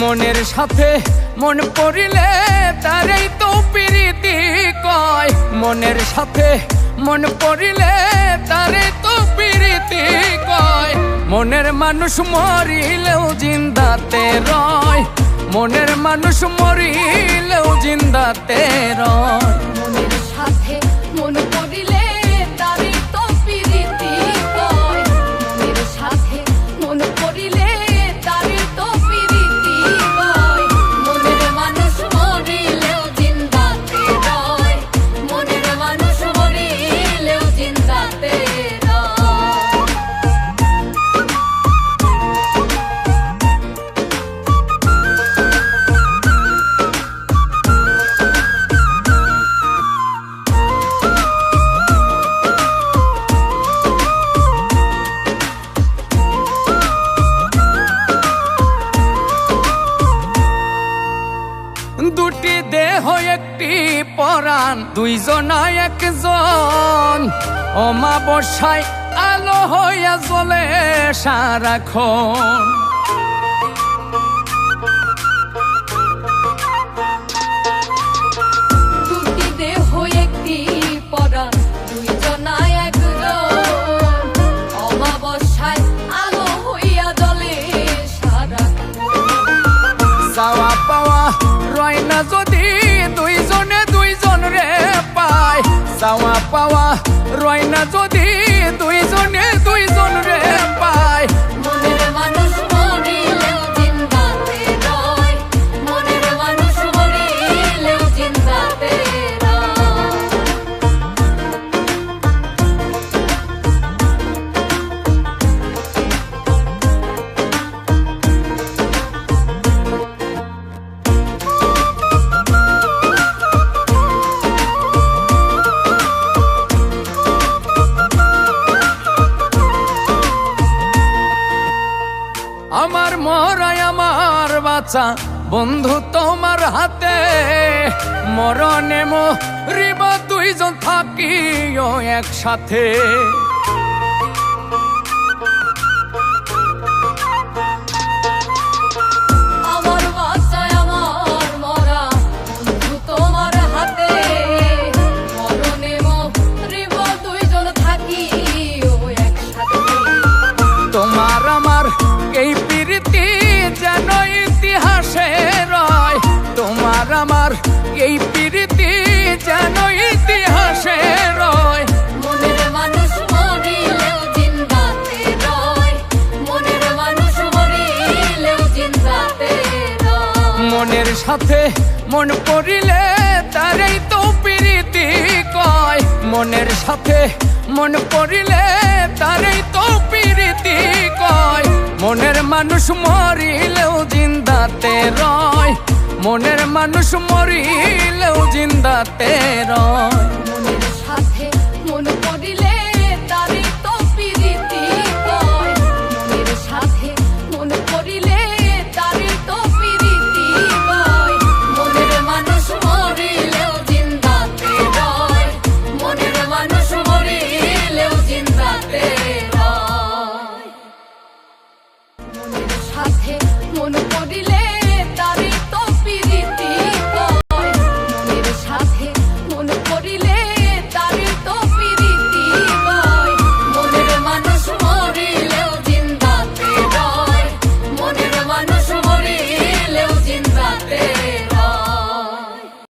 মনের সাথে মন পড়িলে তারই তো প্রীতি কয়। মনের সাথে মন পড়িলে তারই তো প্রীতি কয়। মনের মানুষ মরিলেও জিন্দাতে রয়। মনের মানুষ মরিলেও জিন্দাতে রয়। মনের সাথে মন পড়িলে তারই তো প্রীতি কয়। মনের সাথে মন পড়িলে তারই তো প্রীতি কয়। মনের মানুষ মরিলেও জিন্দাতে রয়। মনের মানুষ মরিলেও জিন্দাতে রয়। দুটি দেহ একটি পরাণ, দুইজনায় একজন। অমাবস্যায় আলো হইয়া জ্বলে সারাক্ষণ। দুটি দেহ একটি পরাণ, দুইজনায় একজন। অমাবস্যায় আলো হইয়া জ্বলে সারাক্ষণ। চাওয়া পাওয়া রয় না যদি দুইজনে দুইজন রে পায়। চাওয়া পাওয়া রয় না যদি দুইজনে দুইজন রে পায়। মনের মানুষ মরিলেও জিন্দাতে রয়। মনের মানুষ মরিলেও জিন্দাতে রয়। আমার মরাই আমার বাঁচা বন্ধু তোমার হাতে। মরণে মরিব দুইজন থাকিও একসাথে। আমার বাঁচায় আমার মরা বন্ধু তোমার হাতে। মরণে মরিব দুইজন থাকিও একসাথে। তোমার আমার এই প্রীতি যেন ইতিহাসে রয়। তোমার আমার এই প্রীতি যেন ইতিহাসে রয়। মনের মানুষ মরিলেও জিন্দাতে রয়। মনের মানুষ মরিলেও জিন্দাতে রয়। মনের সাথে মন পড়িলে তারই তো প্রীতি কয়। মনের সাথে মন পড়িলে তারই তো প্রীতি কয়। মনের মানুষ মরিলেও জিন্দাতে রয়। মনের মানুষ মরিলেও জিন্দাতে রয়। মনের সাথে মন পড়িলে তারই তো প্রীতি কয়। মনের সাথে মন পড়িলে তারই তো প্রীতি কয়। মনের মানুষ মরিলেও জিন্দাতে রয়। মনের মানুষ মরিলেও জিন্দাতে রয়। মনের সাথে মন পড়িলে